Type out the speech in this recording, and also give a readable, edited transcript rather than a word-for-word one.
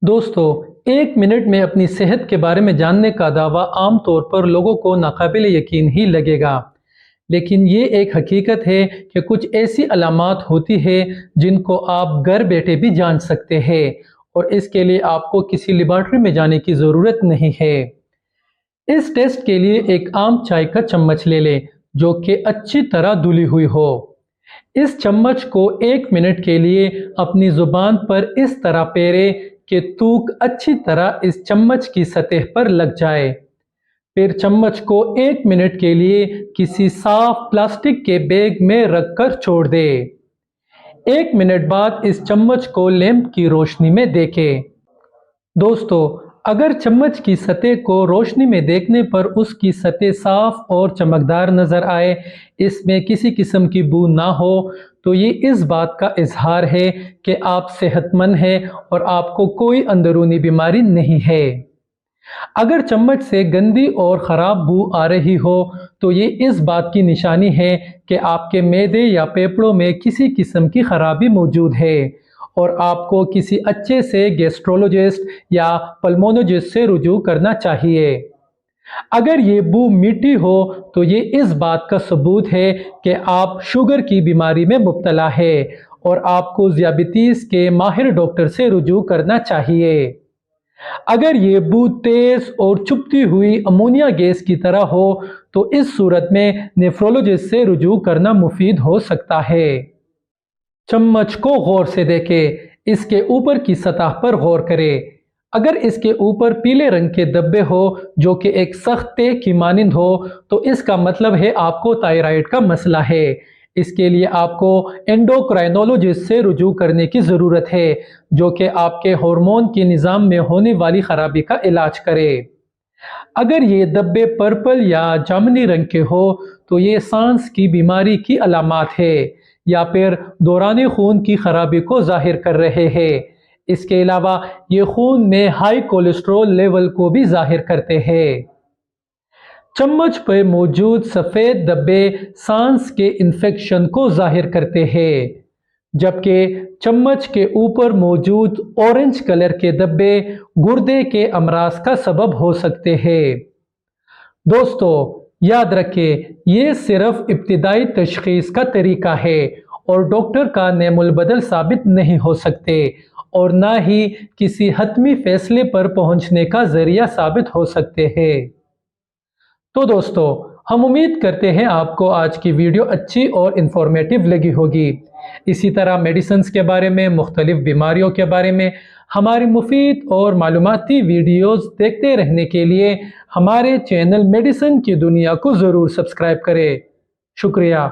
دوستو، ایک منٹ میں اپنی صحت کے بارے میں جاننے کا دعویٰ عام طور پر لوگوں کو ناقابل یقین ہی لگے گا، لیکن یہ ایک حقیقت ہے کہ کچھ ایسی علامات ہوتی ہیں جن کو آپ گھر بیٹھے بھی جان سکتے ہیں، اور اس کے لیے آپ کو کسی لیبارٹری میں جانے کی ضرورت نہیں ہے۔ اس ٹیسٹ کے لیے ایک عام چائے کا چمچ لے لیں جو کہ اچھی طرح دھلی ہوئی ہو۔ اس چمچ کو ایک منٹ کے لیے اپنی زبان پر اس طرح پھیریں کہ تھوک اچھی طرح اس چمچ کی سطح پر لگ جائے۔ پھر چمچ کو ایک منٹ کے لیے کسی صاف پلاسٹک کے بیگ میں رکھ کر چھوڑ دیں۔ ایک منٹ بعد اس چمچ کو لیمپ کی روشنی میں دیکھیں۔ دوستو، اگر چمچ کی سطح کو روشنی میں دیکھنے پر اس کی سطح صاف اور چمکدار نظر آئے، اس میں کسی قسم کی بو نہ ہو، تو یہ اس بات کا اظہار ہے کہ آپ صحت مند ہیں اور آپ کو کوئی اندرونی بیماری نہیں ہے۔ اگر چمچ سے گندی اور خراب بو آ رہی ہو تو یہ اس بات کی نشانی ہے کہ آپ کے معدے یا پھیپھڑوں میں کسی قسم کی خرابی موجود ہے، اور آپ کو کسی اچھے سے گیسٹرولوجسٹ یا پلمونولوجسٹ سے رجوع کرنا چاہیے۔ اگر یہ بو میٹھی ہو تو یہ اس بات کا ثبوت ہے کہ آپ شوگر کی بیماری میں مبتلا ہے اور آپ کو ذیابیطس کے ماہر ڈاکٹر سے رجوع کرنا چاہیے۔ اگر یہ بو تیز اور چبھتی ہوئی امونیا گیس کی طرح ہو تو اس صورت میں نیفرولوجسٹ سے رجوع کرنا مفید ہو سکتا ہے۔ چمچ کو غور سے دیکھیں، اس کے اوپر کی سطح پر غور کریں۔ اگر اس کے اوپر پیلے رنگ کے دھبے ہو جو کہ ایک سخت تیغ کی مانند ہو تو اس کا مطلب ہے آپ کو تائرائیڈ کا مسئلہ ہے۔ اس کے لیے آپ کو اینڈوکرائنولوجسٹ سے رجوع کرنے کی ضرورت ہے جو کہ آپ کے ہارمون کے نظام میں ہونے والی خرابی کا علاج کرے۔ اگر یہ دھبے پرپل یا جامنی رنگ کے ہو تو یہ سانس کی بیماری کی علامات ہے یا پھر دوران خون کی خرابی کو ظاہر کر رہے ہیں۔ اس کے علاوہ یہ خون میں ہائی کولیسٹرول لیول کو بھی ظاہر کرتے ہیں۔ چمچ پر موجود سفید دھبے سانس کے انفیکشن کو ظاہر کرتے ہیں، جبکہ چمچ کے اوپر موجود اورنج کلر کے دھبے گردے کے امراض کا سبب ہو سکتے ہیں۔ دوستو، یاد رکھیں، یہ صرف ابتدائی تشخیص کا طریقہ ہے اور ڈاکٹر کا نعم البدل ثابت نہیں ہو سکتے اور نہ ہی کسی حتمی فیصلے پر پہنچنے کا ذریعہ ثابت ہو سکتے ہیں۔ تو دوستو، ہم امید کرتے ہیں آپ کو آج کی ویڈیو اچھی اور انفارمیٹیو لگی ہوگی۔ اسی طرح میڈیسنز کے بارے میں، مختلف بیماریوں کے بارے میں ہماری مفید اور معلوماتی ویڈیوز دیکھتے رہنے کے لیے ہمارے چینل میڈیسن کی دنیا کو ضرور سبسکرائب کریں۔ شکریہ۔